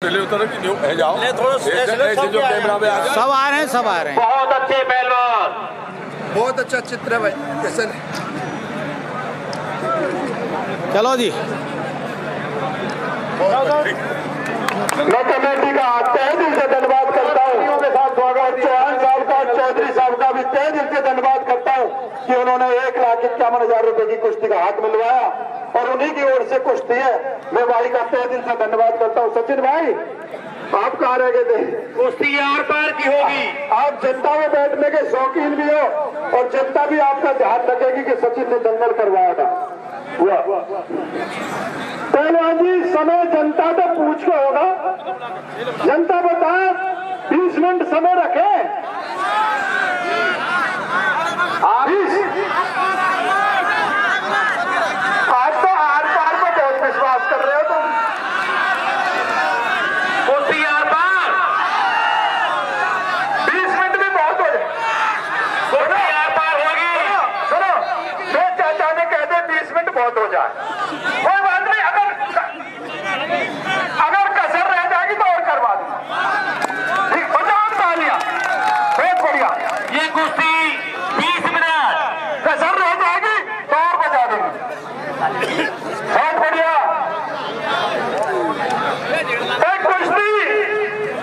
जाओ सब आ रहे हैं, सब आ रहे हैं। बहुत अच्छे पहलवान, बहुत अच्छा चित्र है भाई। कैसे चलो जी, मैं कमेटी का तहे दिल से धन्यवाद करता हूँ के साथ स्वागत चौहान साहब का, चौधरी साहब का भी तहे दिल से धन्यवाद करता हूँ कि उन्होंने 1,51,000 रुपए की कुश्ती का हाथ मिलवाया और उन्हीं की ओर से कुश्ती है। मैं भाई का तहे दिल से धन्यवाद करता हूँ। सचिन भाई, आप कहाँ रह गए थे? कुश्ती आर पार की होगी। आप जनता में बैठने के शौकीन भी हो और जनता भी आपका ध्यान रखेगी कि सचिन ने दंगल करवाया था। पहलवान जी, समय जनता से पूछ के होगा। जनता बताए 20 मिनट समय रखे। आज तो आर पार में बहुत विश्वास कर रहे हो तुम। कुश्ती आर पार 20 मिनट में बहुत हो जाए। कुश्ती आर पार होगी। सुनो, मैं चाचा ने कह दे 20 मिनट बहुत हो जाए, कोई बात नहीं। अगर कसर रह जाएगी तो और करवा दूंगा। ठीक, बजाओ तालियां। बहुत बढ़िया। ये कुश्ती 20 मिनट कसर रह जाएगी तो और बजा देंगे। बहुत बढ़िया। एक कुश्ती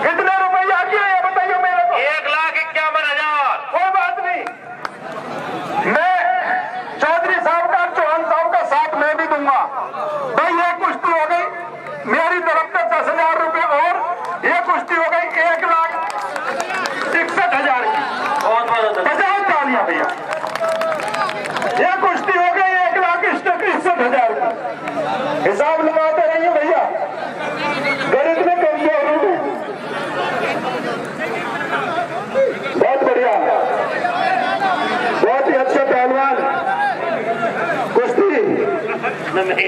कितने रुपया की है ये बताइए मेरे को? 1,51,000। कोई बात नहीं, मैं चौधरी साहब का, चौहान साहब का साथ मैं भी दूंगा भाई। ये कुश्ती हो गई मेरी तरफ से 10,000 रुपए और ये कुश्ती हो गई 1,61,000 की। बजाओ तालियां भैया। ये कुश्ती हो गई 1,61,000 की। हिसाब लगाते रहिए भैया, गणित में कमजोर हूं। बहुत बढ़िया, बहुत ही अच्छे पहलवान। कुश्ती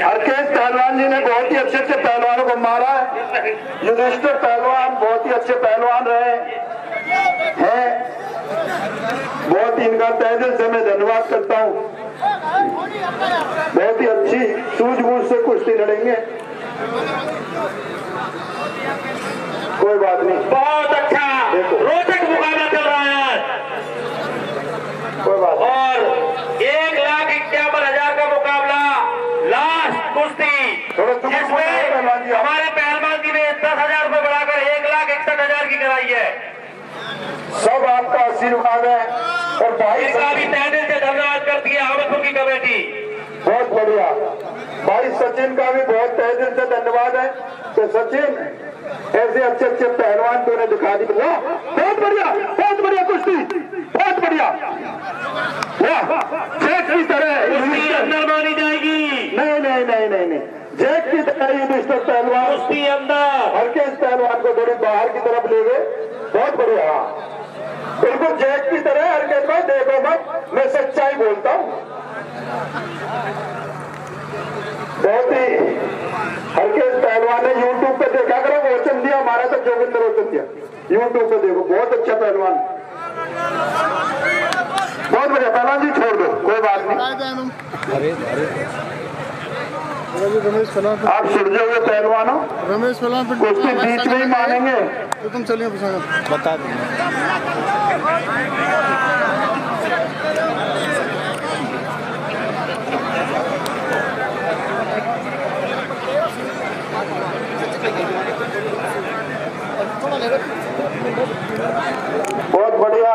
हरकेश पहलवान जी ने बहुत ही अच्छे अच्छे पहलवानों को मारा है। युधिष्ठिर पहलवान बहुत ही अच्छे पहलवान रहे हैं। बहुत ही इनका तहे दिल से मैं धन्यवाद करता हूँ। बहुत ही अच्छी सूझबूझ से कुश्ती लड़ेंगे। कोई बात नहीं, बहुत अच्छा रोचक मुकाबला चल रहा है। कोई बात नहीं। और 1,51,000 का मुकाबला, लास्ट कुश्ती, जिसमें हमारे पहलवान जी ने 10,000 रुपए बढ़ाकर 1,61,000 की कराई है। सब आपका आशीर्वाद है और भाई का भी तहे दिल से धन्यवाद करती है अहमदपुर की कमेटी। बहुत बढ़िया। भाई सचिन का भी बहुत तहे दिल से धन्यवाद है। तो सचिन, ऐसे अच्छे अच्छे पहलवान तूने दिखा दी। बहुत बढ़िया, बहुत बढ़िया कुश्ती, बहुत बढ़िया। जैक की तरह अंदर मानी जाएगी। नहीं नहीं नहीं नहीं नहीं, जैक की तरह युधिष्ठिर पहलवान कुश्ती अंदर, हरकेश पहलवान को थोड़ी बाहर की तरफ ले गए। बहुत बढ़िया, बिल्कुल जैक की तरह। हरकेश भाई देखो मत, मैं सच्चाई बोलता हूँ। बहुत ही हरकेश पहलवान ने यूट्यूब पे देखा करो, वचन दिया हमारा तो जोगिंदर वचन दिया। यूट्यूब पे देखो, बहुत अच्छा पहलवान, बहुत बढ़िया पहलवान जी। छोड़ दो, कोई बात नहीं। आप सुरजे हुए पहलवान हो। रमेश पहलवान कुश्ती बीच में ही मानेंगे तो तुम चलिए बता देंगे। बहुत बढ़िया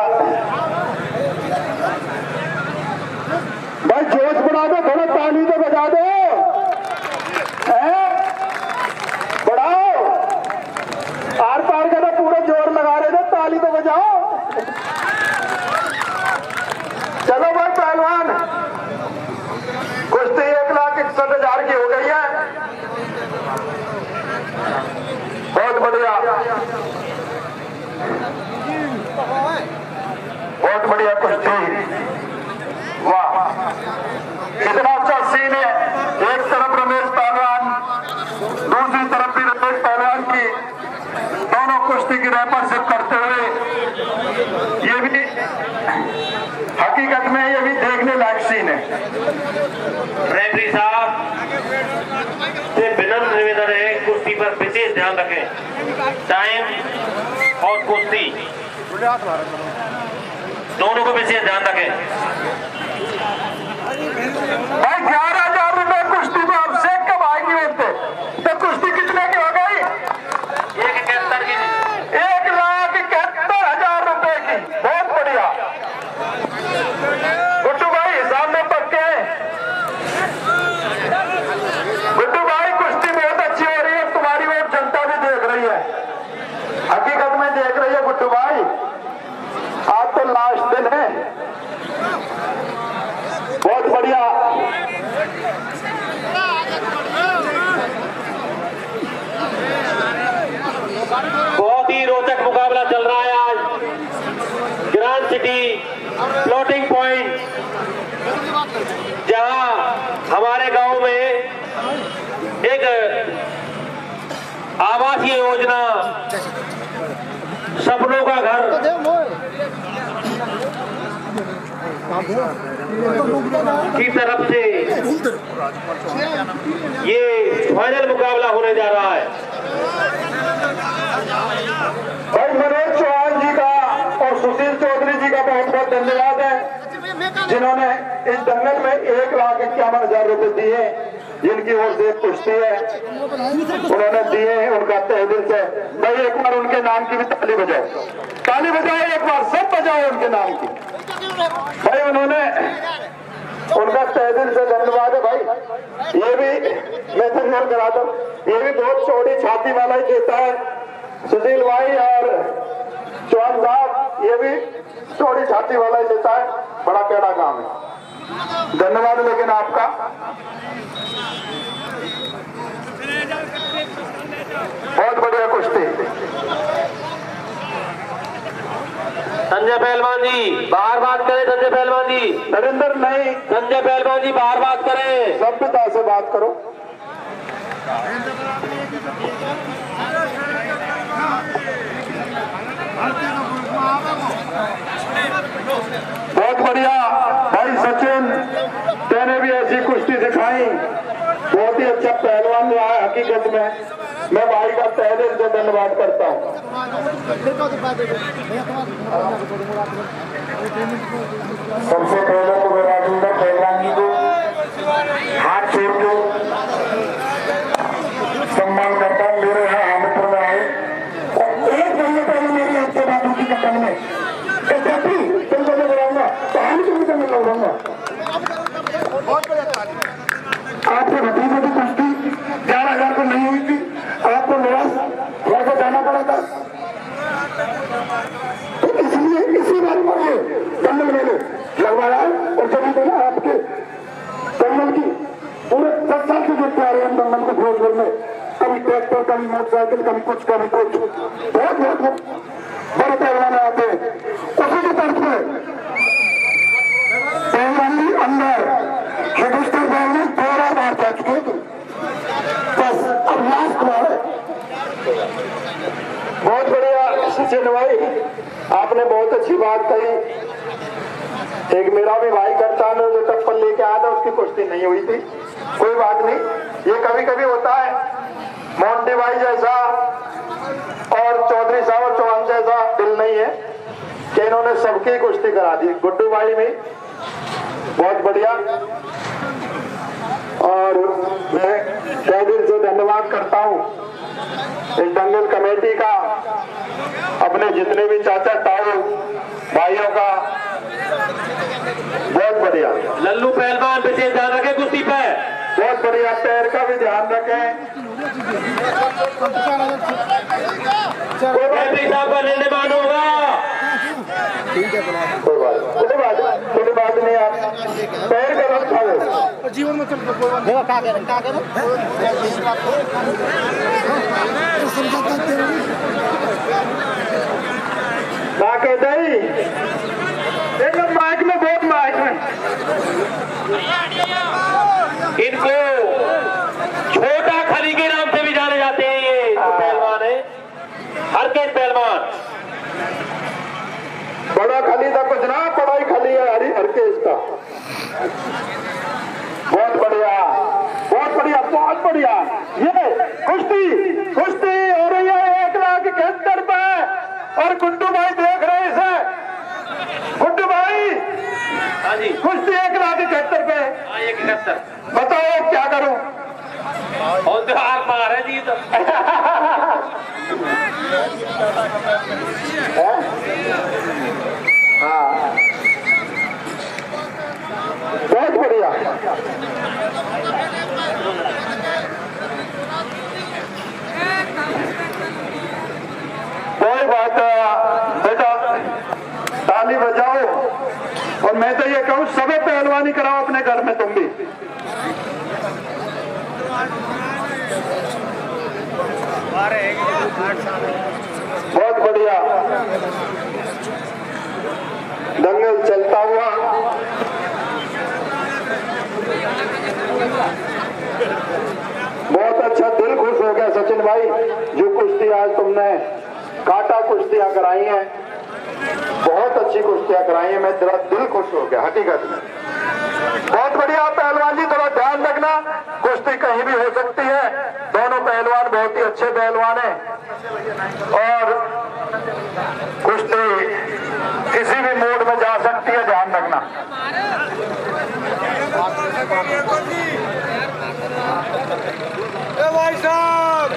भाई, जोश बढ़ा दो, थोड़ा ताली तो बजा दो। बढ़ाओ, आर पार का तो पूरा जोर लगा रहे थे, ताली तो बजाओ। चलो भाई पहलवान, कुश्ती 1,61,000 की हो गई है। बहुत बढ़िया, बहुत बढ़िया कुश्ती। वाह, कितना अच्छा सीन है। एक तरफ रमेश पहलवान, दूसरी तरफ भी रमेश पहलवान की, दोनों कुश्ती की रैपरशिप करते हुए। ये भी हकीकत में ये भी देखने लायक सीन है। रेफरी साहब से विनम्र निवेदन है कुश्ती पर विशेष ध्यान रखें। टाइम और कुश्ती दोनों को विशेष ध्यान रखें। भाई 11,000 रुपए कुश्ती में आपसे कब आएगी होते तो कुश्ती कितने की हो गई? 171 की 1,71,000 रुपए की। बहुत बढ़िया गुड्डू भाई, सामने पक्के। गुड्डू भाई कुश्ती बहुत अच्छी हो रही है, तुम्हारी वो जनता भी देख रही है, हकीकत में देख रही है गुड्डू भाई। आज तो लास्ट दिन है। बहुत बढ़िया। बहुत ही रोचक मुकाबला चल रहा है आज ग्रांड सिटी फ्लोटिंग पॉइंट, जहां हमारे गांव में एक आवासीय योजना सपनों का घर की तरफ से ये फाइनल मुकाबला होने जा रहा है। भाई मनोज चौहान जी का और सुशील चौधरी जी का बहुत बहुत धन्यवाद है, जिन्होंने इस दंगल में 1,51,000 रुपए दिए, जिनकी ओर से कुश्ती है उन्होंने दिए, उनका तहे दिल से। भाई एक बार उनके नाम की भी ताली बजाओ, ताली बजाओ एक बार, सब बजाओ उनके नाम की। भाई उन्होंने, उनका तहे दिल से धन्यवाद है। भाई ये भी मैं धन्यवाद कराता हूँ, ये भी बहुत चौड़ी छाती वाला ही देता है सुशील भाई और चौहान साहब, ये भी चौड़ी छाती वाला ही देता है। बड़ा टेढ़ा काम है, धन्यवाद लेकिन आपका। बहुत बढ़िया कुश्ती। संजय पहलवान जी बाहर बात करें। संजय पहलवान जी, नरेंद्र नहीं, संजय पहलवान जी बाहर बात करें। सभ्यता से बात करो। बहुत बढ़िया भाई सचिन, तेने भी ऐसी कुश्ती दिखाई, बहुत ही अच्छा पहलवान रहा है। हकीकत में मैं भाई का तहे दिल से धन्यवाद करता हूँ। सबसे पहले तो मैं राजेंद्र पहलवान जी को हाथ छोड़ के सम्मान करता हूँ। मेरे यहाँ हामिदपुर में आए और एक महीने पहले मेरी अच्छे बाबू की कपल में तुमको मैं बुलाऊंगा तो हम तुमको मैं बुलाऊंगा। आपके भतीजे की कुश्ती 11,000 को नहीं हुई थी, आपको निराश होकर जाना पड़ा था, तो इसलिए इसी बार मुझे जंगल मेले लगवाया और जब ना आपके जंगल की पूरे 10 साल से देखते आ रहे हैं जंगल को फिरोजपुर में, कभी ट्रैक्टर, कभी मोटरसाइकिल, कभी कुछ बहुत बहुत बड़े पहलवान आते हैं। उसी के तर्ज में पहलवानी अंदर हिंदुस्तान में 13 बार जा चुके थे, बस अब लास्ट बार है। बहुत बढ़िया सचिन भाई, आपने बहुत अच्छी बात कही। एक मेरा भी भाई करता है जो चप्पल लेके आया था, उसकी कुश्ती नहीं हुई थी। कोई बात नहीं, ये कभी कभी होता है। मोंटी भाई जैसा और चौधरी साहब और चौहान जैसा दिल नहीं है कि इन्होंने सबकी कुश्ती करा दी। गुड्डू भाई भी बहुत बढ़िया, और मैं तहे दिल से धन्यवाद करता हूँ इस दंगल कमेटी का, अपने जितने भी चाचा ताऊ भाइयों का। बहुत बढ़िया। लल्लू पहलवान विशेष ध्यान रखें कुश्ती पे। बहुत बढ़िया, पैर का भी ध्यान रखें। रेफरी साहब का निर्णय मान होगा। कोई बात नहीं, आप पैर का रख खाओ जीवन में माइक में बहुत माइक में इनको छोटा खली के नाम से भी जाने जाते हैं। ये पहलवान है हरकेश पहलवान। बड़ा खली था कुछ ना, बड़ा खली है हरकेश का। बहुत बढ़िया, बहुत बढ़िया, बहुत बढ़िया। ये और गुड्डू भाई देख रहे हैं इसे। गुड्डू भाई हाँ जी, कुश्ती 1,71,000 पे। हाँ 171। बताओ क्या करूं? और तो हार मार है जी तो। हाँ बहुत बढ़िया। कोई बात बेटा, ताली बजाओ। और मैं तो ये कहूँ सबे पहलवानी कराओ अपने घर में, तुम भी। बहुत बढ़िया दंगल चलता हुआ। बहुत अच्छा, दिल खुश हो गया सचिन भाई, जो कुश्ती आज तुमने कांटा कुश्तियां कराई हैं, बहुत अच्छी कुश्तियां कराई हैं। मैं तेरा दिल खुश हो गया हकीकत में। बहुत बढ़िया पहलवान जी, थोड़ा ध्यान रखना, कुश्ती कहीं भी हो सकती है। दोनों पहलवान बहुत ही अच्छे पहलवान हैं और कुश्ती किसी भी मोड में जा सकती है, ध्यान रखना। भाई साहब,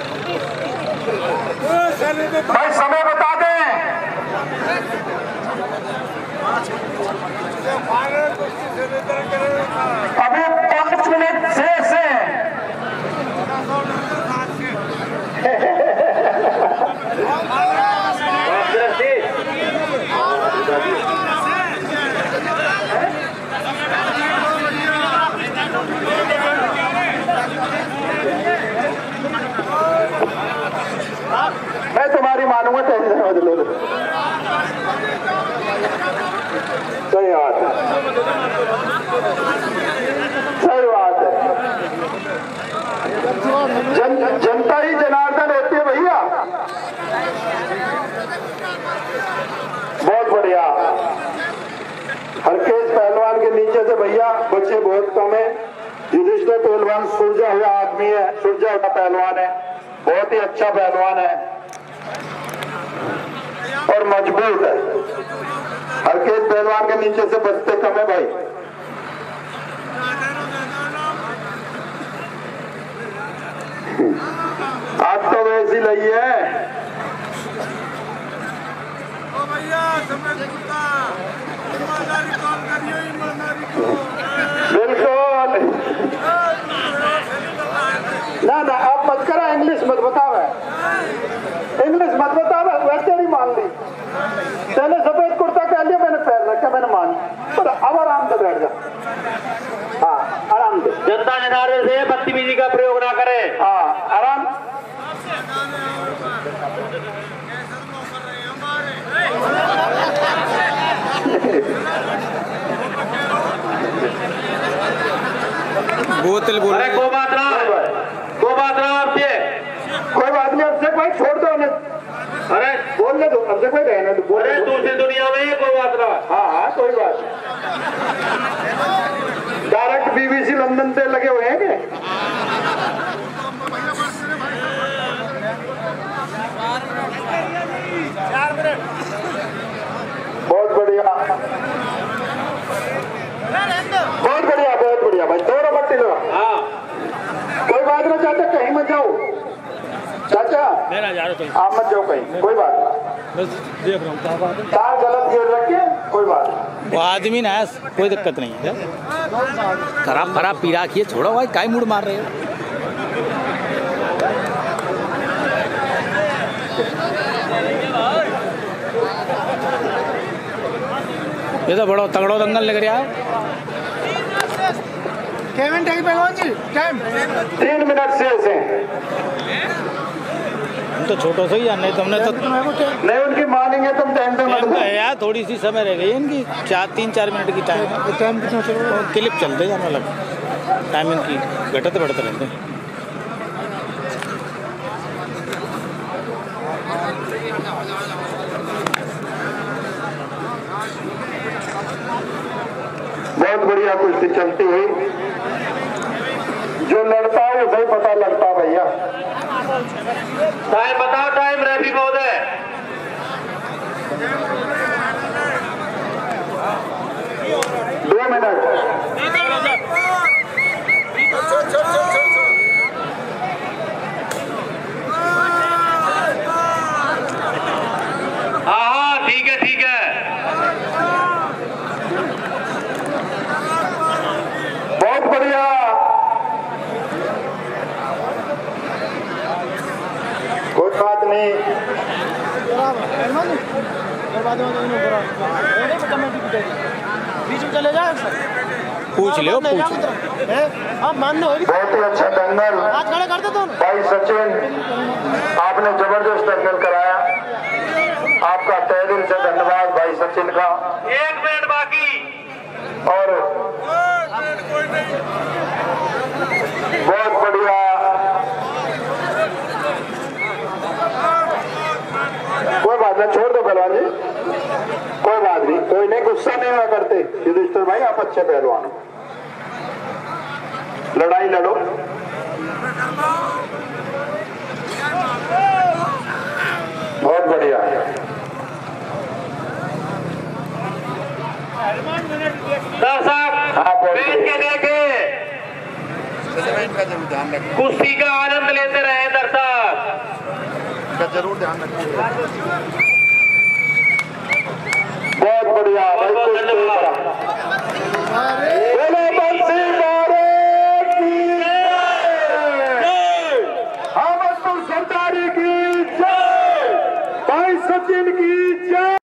भाई समय बता दें। अभी 5 मिनट शेष है। मैं तुम्हारी मानूंगा, टेंशन मत लो। सही बात है, सही बात है। जनता ही जनार्दन होती है भैया। बहुत बढ़िया। हरकेश पहलवान के नीचे से भैया बच्चे बहुत कम है। युधिष्ठिर पहलवान सुलझा हुआ आदमी है, सुलझा हुआ पहलवान है, बहुत ही अच्छा पहलवान है और मजबूत है। हरकेश पहलवान के नीचे से बचते कम है भाई। आज तो वैसी लगी है। बिल्कुल ना ना, आप मत करा, इंग्लिश मत बताओ, इंग्लिश मत बताओ। वैसे नहीं मान ली, पहले सफेद कुर्ता कह लिया मैंने, पहन रखा मैंने, मान। पर अब आराम से बैठ जा। हाँ आराम से। जनता जनार्दन से बदतमीजी का प्रयोग ना करें। हाँ आराम। बोतल बोल। अरे कोई बात ना आपसे, कोई बात नहीं, अब से कोई छोड़ दो उन्हें। अरे बोलने दो, अब से कोई रहने दो। अरे दूसरी दुनिया में ये कोई बात ना। हाँ हाँ कोई बात नहीं। डायरेक्ट बीबीसी लंदन से लगे हुए हैं क्या? बहुत बढ़िया, बहुत बढ़िया, बहुत बढ़िया भाई। दो रबट लो। हाँ कोई बात ना चाचा, कहीं मत जाओ चाचा, आप मत जाओ कहीं, कोई बात नहीं। बस देख रहा हूँ क्या बात है। तार गलत गिर रखे, कोई बात नहीं। वो आदमी ना है, कोई दिक्कत नहीं है। खराब खराब पी रखी है, छोड़ो भाई, काय मूड मार रहे हो। ये तो बड़ा तगड़ो दंगल लग रहा है। 3 मिनट शेष है। हम तो छोटो से ही है, नहीं तुमने तो नहीं उनकी मानेंगे तुम, टेंशन मत लो। यार थोड़ी सी समय रह गई इनकी, 3-4 मिनट की टाइम कितना चल क्लिप चलते जाने लग, टाइम इनकी घटते बढ़ते रहते हैं। बहुत बढ़िया कुश्ती चलती हुई, जो लड़ता है उसे पता लगता भैया। टाइम बताओ, टाइम रेफरी महोदय। बीच में चले जाए पूछ लो पूछ आप मानने हो बहुत ही अच्छा दंगल आज खड़े कर दो दोनों। भाई सचिन, आपने जबरदस्त दंगल कराया, आपका तहे दिल से धन्यवाद भाई सचिन का। 1 मिनट बाकी और बहुत बढ़िया, कोई बात नहीं, छोड़ दो पहलवान जी, कोई बात नहीं, कोई नहीं, गुस्सा नहीं हुआ करते युधिष्ठिर भाई, आप अच्छे पहलवान हो, लड़ाई लड़ो। बहुत बढ़िया। दर्शक बैठ के देखे, कुश्ती का आनंद लेते रहे दर्शक, जरूर ध्यान रखिए। बहुत बढ़िया भाई,